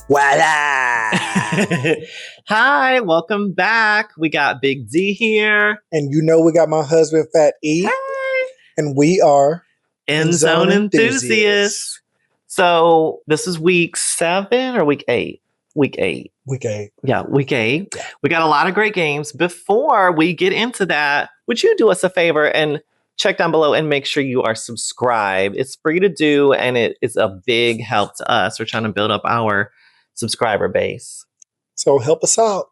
Voila! Hi, welcome back. We got Big D here. And you know we got my husband, Fat E. Hey. And we are End Zone Enthusiasts. So this is week 7 or week 8? Week 8. Week 8. Yeah, week 8. Yeah. We got a lot of great games. Before we get into that, would you do us a favor and check down below and make sure you are subscribed? It's free to do, and it is a big help to us. We're trying to build up our subscriber base. So help us out.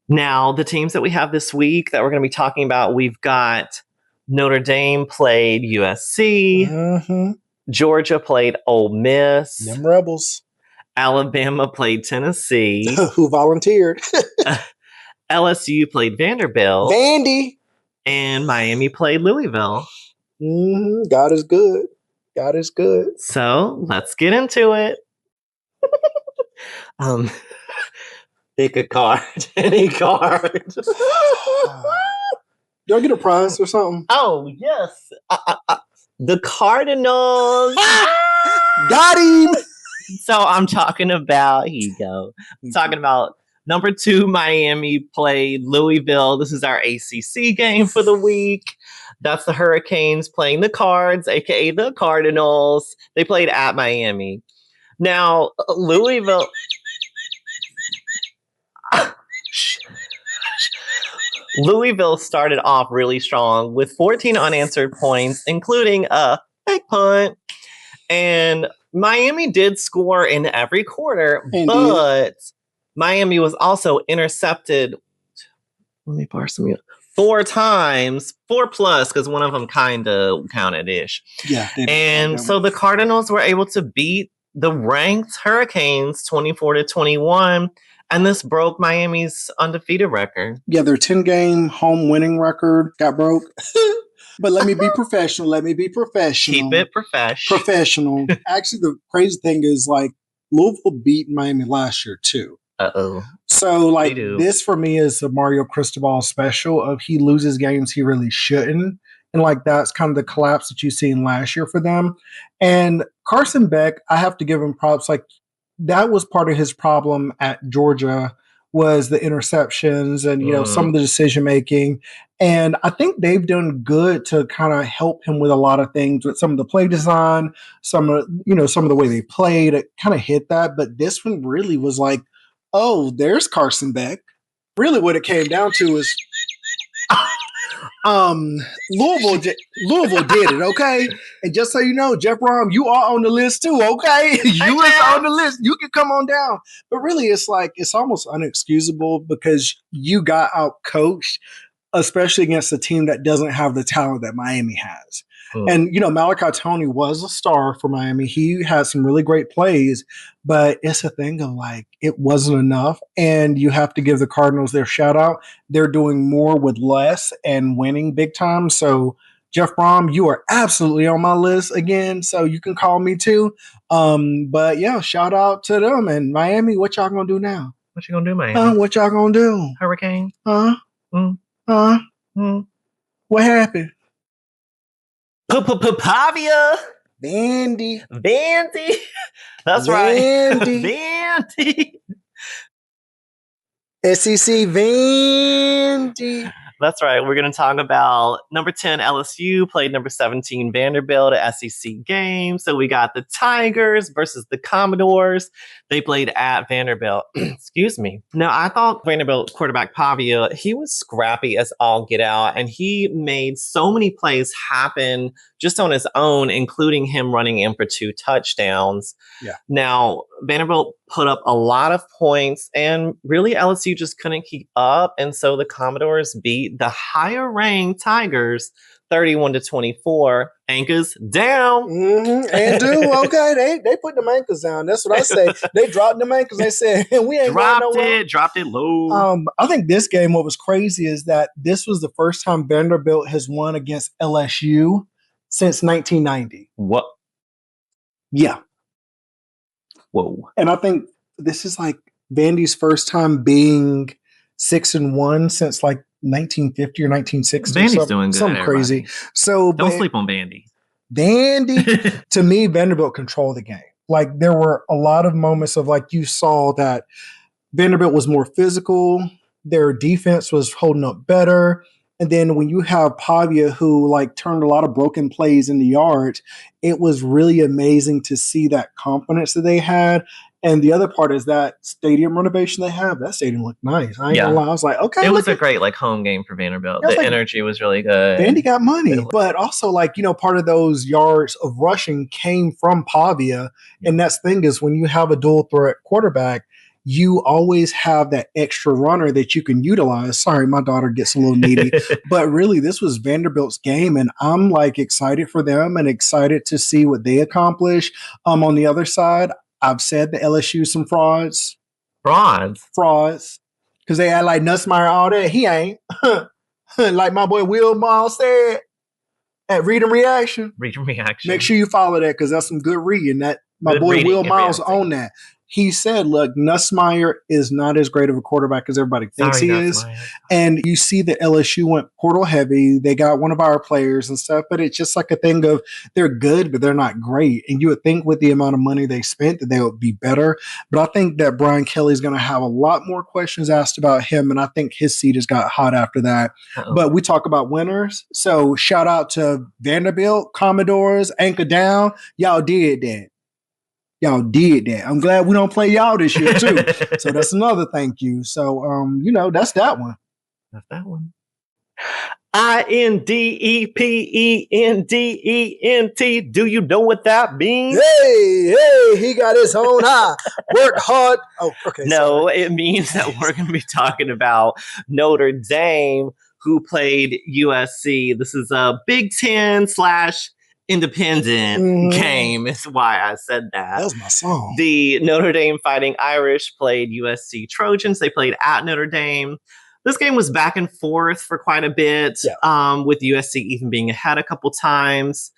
Now, the teams that we have this week that we're going to be talking about, we've got Notre Dame played USC. Mm-hmm. Georgia played Ole Miss. Them Rebels. Alabama played Tennessee. Who volunteered. LSU played Vanderbilt. Vandy. And Miami played Louisville. Mm-hmm. God is good. God is good. So let's get into it. Pick a card. Any card. Do I get a prize or something? Oh, yes. The Cardinals. Got him. So I'm talking about, here you go. I'm talking about number 2, Miami played Louisville. This is our ACC game for the week. That's the Hurricanes playing the Cards, aka the Cardinals. They played at Miami. Now, Louisville. Louisville started off really strong with 14 unanswered points, including a fake punt. And Miami did score in every quarter, Indeed. but Miami was also intercepted. Let me parse some 4 times, 4 plus, because one of them kind of counted-ish. Yeah. And so the Cardinals were able to beat the ranked Hurricanes 24-21. And this broke Miami's undefeated record. Yeah, their 10-game home winning record got broke. But let me be professional. Keep it professional. Actually, the crazy thing is, like, Louisville beat Miami last year, too. Uh-oh. So, like, this for me is the Mario Cristobal special of he loses games he really shouldn't. And, like, that's kind of the collapse that you've seen last year for them. And Carson Beck, I have to give him props. Like, that was part of his problem at Georgia was the interceptions and, you know, some of the decision making. And I think they've done good to kind of help him with a lot of things with some of the play design, some of the way they played. It kind of hit that. But this one really was like, oh, there's Carson Beck. Really what it came down to is Louisville did it, okay? And just so you know, Jeff Brom, you are on the list too, okay? You are on the list. You can come on down. But really, it's like, it's almost unexcusable because you got out-coached, especially against a team that doesn't have the talent that Miami has. And, you know, Malachi Tony was a star for Miami. He had some really great plays, but it's a thing of like, it wasn't enough. And you have to give the Cardinals their shout out. They're doing more with less and winning big time. So, Jeff Brom, you are absolutely on my list again. So you can call me too. But yeah, shout out to them. And Miami, what y'all gonna do now? What you gonna do, Miami? What y'all gonna do? Hurricane? What happened? Pavia. Vandy. That's right. Vandy. SEC Vandy. That's right. We're going to talk about number 10 LSU played number 17 Vanderbilt at SEC game. So we got the Tigers versus the Commodores. They played at Vanderbilt. Excuse me. Now, I thought Vanderbilt quarterback Pavia, he was scrappy as all get out, and he made so many plays happen just on his own, including him running in for 2 touchdowns. Yeah. Now, Vanderbilt put up a lot of points, and really LSU just couldn't keep up. And so the Commodores beat the higher ranked Tigers 31-24. Anchors down. And do okay. They put them anchors down. That's what I say. They dropped them anchors. They said we ain't dropped it low. I think this game, what was crazy is that this was the first time Vanderbilt has won against LSU since 1990. What? Yeah. Whoa. And I think this is like Vandy's first time being 6-1 since like 1950 or 1960. Vandy's doing good. Something crazy. So don't sleep on Vandy. To me, Vanderbilt controlled the game. Like there were a lot of moments of like you saw that Vanderbilt was more physical. Their defense was holding up better. And then when you have Pavia, who like turned a lot of broken plays into yards, it was really amazing to see that confidence that they had. And the other part is that stadium renovation they have. That stadium looked nice. I ain't gonna lie. I was like, okay, it was a great like home game for Vanderbilt. The like, energy was really good. Vandy got money, but also like part of those yards of rushing came from Pavia. And that's the thing is when you have a dual threat quarterback, you always have that extra runner that you can utilize. Sorry, my daughter gets a little needy, but really this was Vanderbilt's game, and I'm like excited for them and excited to see what they accomplish. On the other side, I've said the LSU some frauds, because they act like Nussmeier all that. He ain't. Like my boy Will Miles said at Read and Reaction. Make sure you follow that because that's some good reading. That my boy Will Miles on that. He said, look, Nussmeier is not as great of a quarterback as everybody thinks he is. And you see that LSU went portal heavy. They got one of our players and stuff, but it's just like a thing of they're good, but they're not great. And you would think with the amount of money they spent that they would be better. But I think that Brian Kelly's going to have a lot more questions asked about him. And I think his seat has got hot after that. But we talk about winners. So shout out to Vanderbilt, Commodores, Anchor Down. Y'all did that. Y'all did that. I'm glad we don't play y'all this year too. So that's another thank you. So that's that one. That's that one. INDEPENDENT. Do you know what that means? Hey, he got his own eye. Work hard. Oh, okay. No, it means that we're going to be talking about Notre Dame, who played USC. This is a Big Ten / independent game is why I said that. That was my song. The Notre Dame Fighting Irish played USC Trojans. They played at Notre Dame. This game was back and forth for quite a bit, with USC even being ahead a couple times.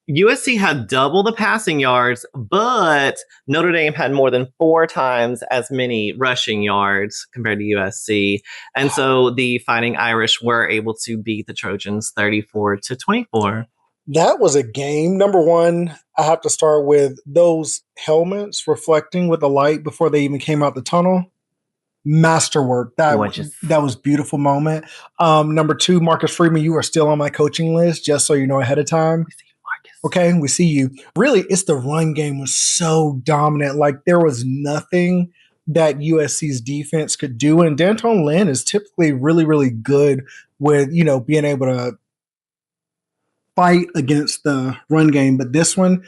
USC had double the passing yards, but Notre Dame had more than 4 times as many rushing yards compared to USC. And so the Fighting Irish were able to beat the Trojans 34-24. That was a game. Number one, I have to start with those helmets reflecting with the light before they even came out the tunnel. Masterwork. That was beautiful moment. Number two, Marcus Freeman, you are still on my coaching list, just so you know ahead of time. We see you, Marcus. Okay, we see you. Really, it's the run game was so dominant. Like there was nothing that USC's defense could do. And D'Anton Lynn is typically really, really good with, being able to fight against the run game, but this one,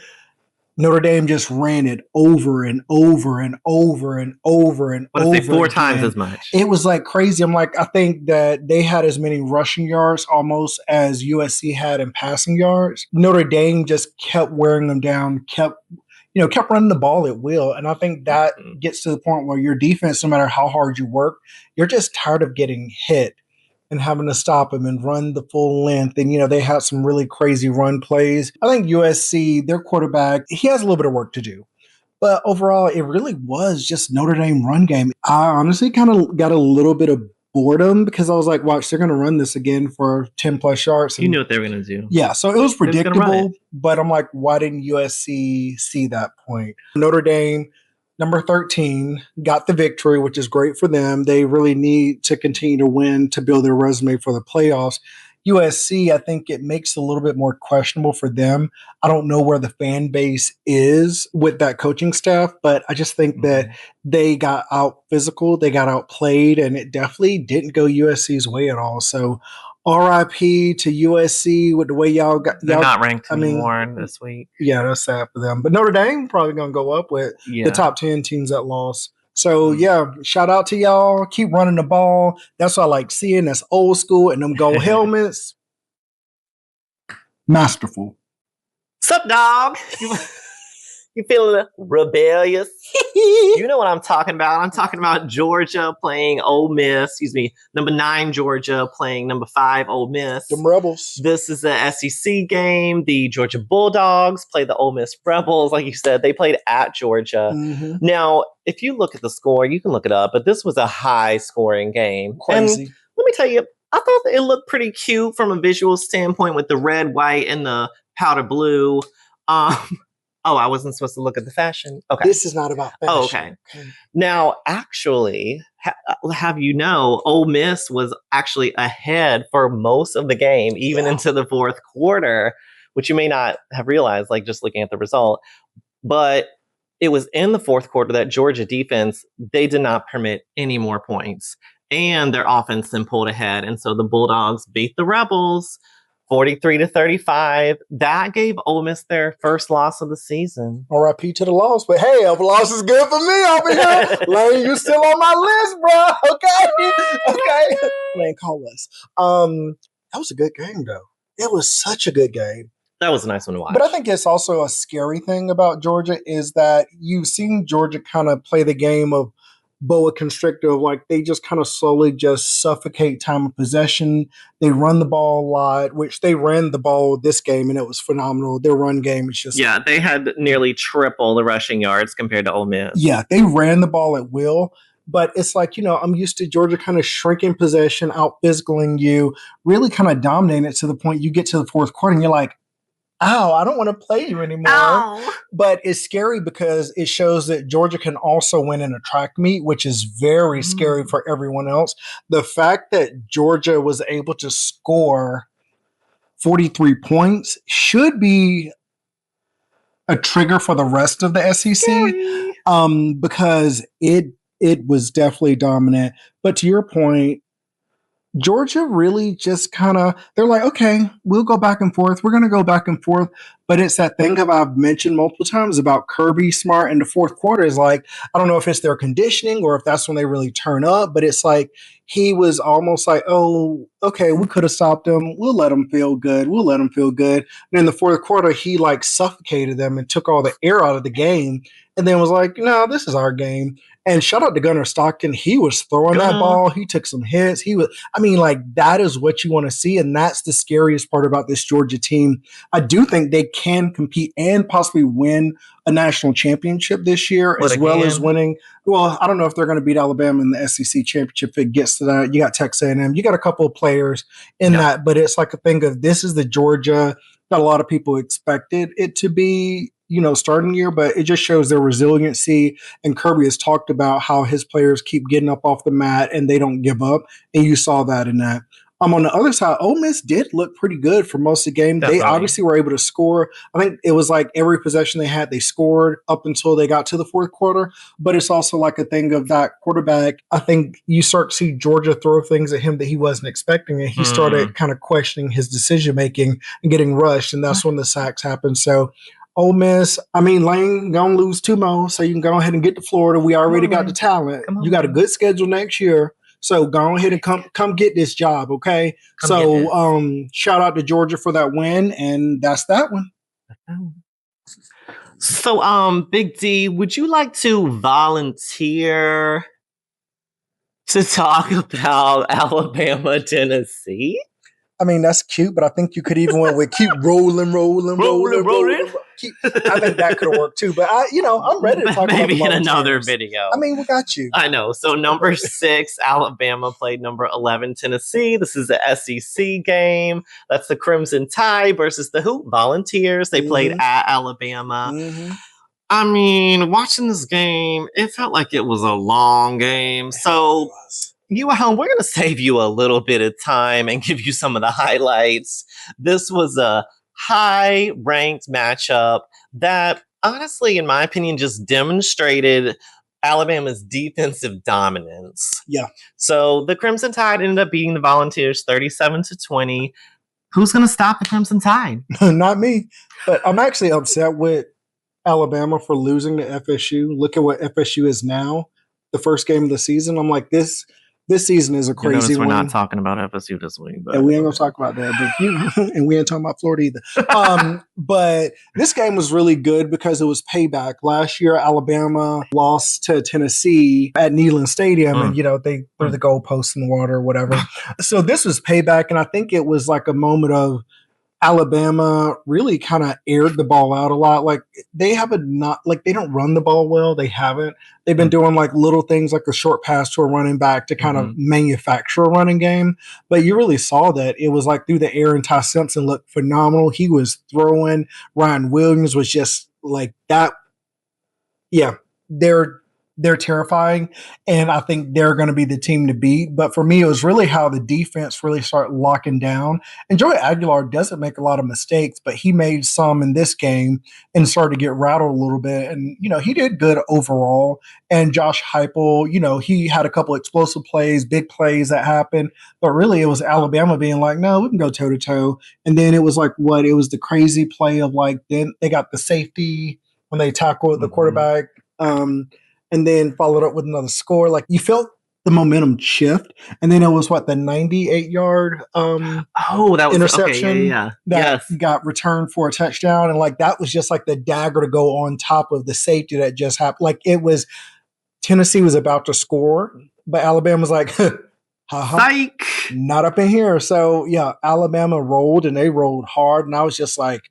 Notre Dame just ran it over and over and over and over and over. 4 times as much. It was like crazy. I'm like, I think that they had as many rushing yards almost as USC had in passing yards. Notre Dame just kept wearing them down, kept running the ball at will. And I think that gets to the point where your defense, no matter how hard you work, you're just tired of getting hit and having to stop him and run the full length. And, they had some really crazy run plays. I think USC, their quarterback, he has a little bit of work to do. But overall, it really was just Notre Dame run game. I honestly kind of got a little bit of boredom because I was like, watch, they're going to run this again for 10 plus yards. You knew what they were going to do. Yeah, so it was predictable. But I'm like, why didn't USC see that point? Notre Dame, number 13, got the victory, which is great for them. They really need to continue to win to build their resume for the playoffs. USC, I think it makes it a little bit more questionable for them. I don't know where the fan base is with that coaching staff, but I just think that they got out physical, they got outplayed, and it definitely didn't go USC's way at all. So RIP to USC with the way y'all got. They're not ranked anymore this week. Yeah, that's sad for them. But Notre Dame probably going to go up with the top 10 teams that lost. So, shout out to y'all. Keep running the ball. That's what I like seeing. That's old school. And them gold helmets. Masterful. Sup, dog? You feeling rebellious? You know what I'm talking about. I'm talking about Georgia playing Ole Miss. Number 9 Georgia playing number 5 Ole Miss. Them Rebels. This is the SEC game. The Georgia Bulldogs play the Ole Miss Rebels. Like you said, they played at Georgia. Mm-hmm. Now, if you look at the score, you can look it up, but this was a high-scoring game. Crazy. And let me tell you, I thought it looked pretty cute from a visual standpoint with the red, white, and the powder blue. Oh, I wasn't supposed to look at the fashion? Okay. This is not about fashion. Oh, okay. Now, actually, have you know, Ole Miss was actually ahead for most of the game, even into the fourth quarter, which you may not have realized, like just looking at the result. But it was in the fourth quarter that Georgia defense, they did not permit any more points. And their offense then pulled ahead. And so the Bulldogs beat the Rebels 43-35. That gave Ole Miss their first loss of the season. RIP to the loss, but hey, a loss is good for me over here. Lane, you still on my list, bro. Okay. Man, call us. That was a good game, though. It was such a good game. That was a nice one to watch. But I think it's also a scary thing about Georgia is that you've seen Georgia kind of play the game of boa constrictor, of like they just kind of slowly just suffocate time of possession. They run the ball a lot, which they ran the ball this game and it was phenomenal. Their run game is just they had nearly triple the rushing yards compared to Ole Miss. Yeah, they ran the ball at will. But it's like, I'm used to Georgia kind of shrinking possession, out physicaling you, really kind of dominating it to the point you get to the fourth quarter and you're like, ow, I don't want to play you anymore. Ow. But it's scary because it shows that Georgia can also win in a track meet, which is very scary for everyone else. The fact that Georgia was able to score 43 points should be a trigger for the rest of the SEC, because it was definitely dominant. But to your point, Georgia really just kind of, they're like, okay, we'll go back and forth. We're going to go back and forth. But it's that thing I've mentioned multiple times about Kirby Smart in the fourth quarter is like, I don't know if it's their conditioning or if that's when they really turn up, but it's like he was almost like, oh, okay, we could have stopped him. We'll let him feel good. And in the fourth quarter, he like suffocated them and took all the air out of the game and then was like, no, this is our game. And shout out to Gunnar Stockton. He was throwing that ball. He took some hits. That is what you want to see. And that's the scariest part about this Georgia team. I do think they can compete and possibly win a national championship this year, as well as winning. Well, I don't know if they're going to beat Alabama in the SEC championship if it gets to that. You got Texas A&M. You got a couple of players in that. But it's like a thing of this is the Georgia that a lot of people expected it to be, starting year, but it just shows their resiliency. And Kirby has talked about how his players keep getting up off the mat and they don't give up. And you saw that in that. On the other side, Ole Miss did look pretty good for most of the game. Definitely. They obviously were able to score. I think it was like every possession they had, they scored up until they got to the fourth quarter. But it's also like a thing of that quarterback. I think you start to see Georgia throw things at him that he wasn't expecting. And he started kind of questioning his decision-making and getting rushed. And that's when the sacks happened. So Ole Miss, Lane gonna lose 2 more, so you can go ahead and get to Florida. We already got the talent. You got a good schedule next year, so go ahead and come get this job, okay? Shout out to Georgia for that win, and that's that one. So, Big D, would you like to volunteer to talk about Alabama, Tennessee? That's cute, but I think you could even went with keep rolling. I think that could have worked too. But I'm ready to talk about maybe in another video. We got you. I know. So number 6, Alabama played number 11, Tennessee. This is the SEC game. That's the Crimson Tide versus the who? Volunteers. They played at Alabama. Watching this game, it felt like it was a long game. So you at home, we're going to save you a little bit of time and give you some of the highlights. This was a high-ranked matchup that, honestly, in my opinion, just demonstrated Alabama's defensive dominance. Yeah. So the Crimson Tide ended up beating the Volunteers 37-20. Who's going to stop the Crimson Tide? Not me. But I'm actually upset with Alabama for losing to FSU. Look at what FSU is now. The first game of the season. I'm like, this season is a crazy one. We're not talking about FSU this week. But and we ain't going to talk about that. But and we ain't talking about Florida either. But this game was really good because it was payback. Last year, Alabama lost to Tennessee at Neyland Stadium. And, they threw the goalposts in the water or whatever. So this was payback. And I think it was like a moment of Alabama really kind of aired the ball out a lot. Like they don't run the ball well. They haven't. They've been doing like little things like a short pass to a running back to kind of manufacture a running game. But you really saw that it was like through the air, and Ty Simpson looked phenomenal. He was throwing. Ryan Williams was just like that. Yeah, they're terrifying, and I think they're going to be the team to beat. But for me, it was really how the defense really started locking down. And Joey Aguilar doesn't make a lot of mistakes, but he made some in this game and started to get rattled a little bit. And, he did good overall. And Josh Heupel, he had a couple explosive plays, big plays that happened. But really, it was Alabama being like, no, we can go toe-to-toe. And then it was like, it was the crazy play of like, then they got the safety when they tackled the quarterback. And then followed up with another score. Like, you felt the momentum shift, and then it was the 98-yard that was interception okay, yeah. that got returned for a touchdown, and like that was just like the dagger to go on top of the safety that just happened. Like, it was Tennessee was about to score, but Alabama was like, psych, not up in here. So yeah, Alabama rolled, and they rolled hard, and I was just like,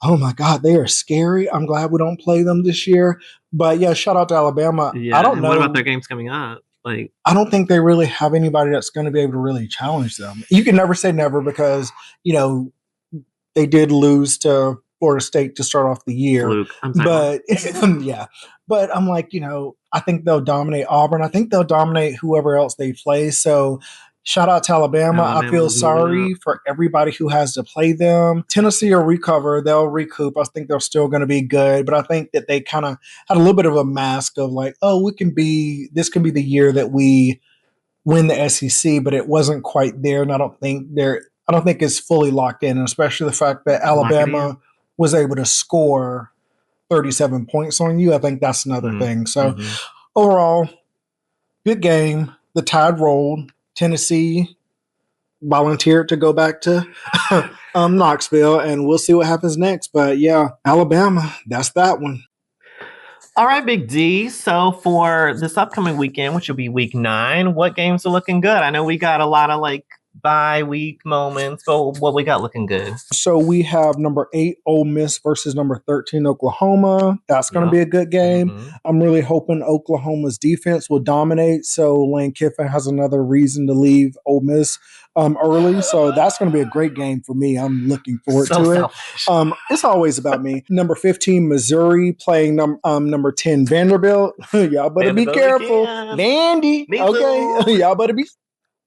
oh my God, they are scary. I'm glad we don't play them this year. But yeah, shout out to Alabama. Yeah, I don't know. What about their games coming up? Like, I don't think they really have anybody that's going to be able to really challenge them. You can never say never because, they did lose to Florida State to start off the year. Fluke. But yeah. But I'm like, I think they'll dominate Auburn. I think they'll dominate whoever else they play. So shout out to Alabama. I feel sorry for everybody who has to play them. Tennessee will recover. They'll recoup. I think they're still going to be good. But I think that they kind of had a little bit of a mask of like, oh, this can be the year that we win the SEC, but it wasn't quite there. And I don't think it's fully locked in, and especially the fact that Alabama was able to score 37 points on you. I think that's another thing. So overall, good game. The tide rolled. Tennessee volunteered to go back to Knoxville, and we'll see what happens next. But yeah, Alabama, that's that one. All right, Big D. So for this upcoming weekend, which will be week 9, what games are looking good? I know we got a lot of bye week moments, but what we got looking good? So we have number 8 Ole Miss versus number 13 Oklahoma. That's going to be a good game. I'm really hoping Oklahoma's defense will dominate, so Lane Kiffin has another reason to leave Ole Miss early. So that's going to be a great game for me. I'm looking forward to it. It's always about me. Number 15 Missouri playing number 10 Vanderbilt. Y'all better be careful. Vandy. Okay. Y'all better be.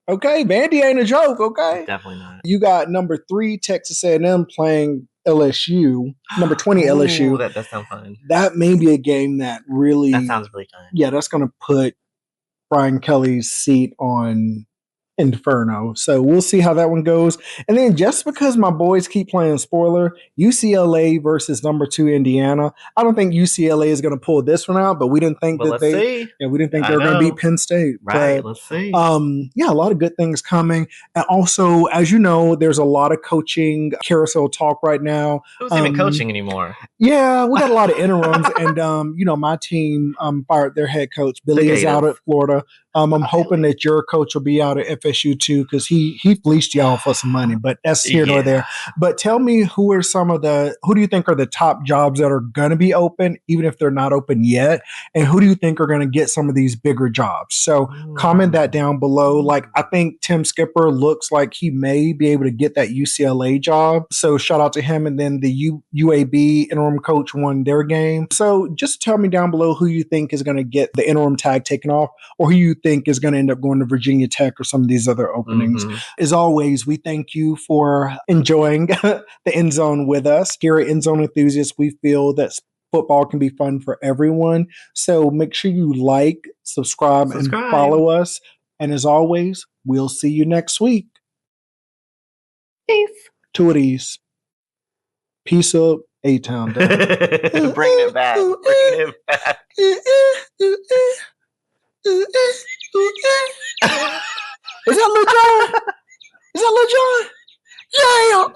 Okay, Vandy ain't a joke, okay? Definitely not. You got number 3 Texas A&M playing LSU, number 20 LSU. That does sound fun. That may be a game that really... That sounds really fun. Yeah, that's going to put Brian Kelly's seat on Inferno. So we'll see how that one goes. And then just because my boys keep playing spoiler, UCLA versus number 2 Indiana. I don't think UCLA is going to pull this one out, but we didn't think we didn't think they were going to beat Penn State. Right, but, let's see. Yeah, a lot of good things coming. And also, as you know, there's a lot of coaching carousel talk right now. Who's even coaching anymore? Yeah, we got a lot of interims, and my team fired their head coach. Billy is out at Florida. I'm hoping that your coach will be out at FSU too, because he fleeced y'all for some money, but that's here nor there. But tell me, who do you think are the top jobs that are going to be open, even if they're not open yet? And who do you think are going to get some of these bigger jobs? So comment that down below. Like, I think Tim Skipper looks like he may be able to get that UCLA job. So shout out to him. And then the UAB interim coach won their game. So just tell me down below who you think is going to get the interim tag taken off, or who you think is going to end up going to Virginia Tech or some of these other openings. As always, we thank you for enjoying the End Zone with us. Here at End Zone Enthusiasts, we feel that football can be fun for everyone. So make sure you like, subscribe, and follow us. And as always, we'll see you next week. Peace. Tooties. Peace up, A-Town. Bring it back. Bring it back. Is that Lil Jon? Is that Lil Jon? Yeah.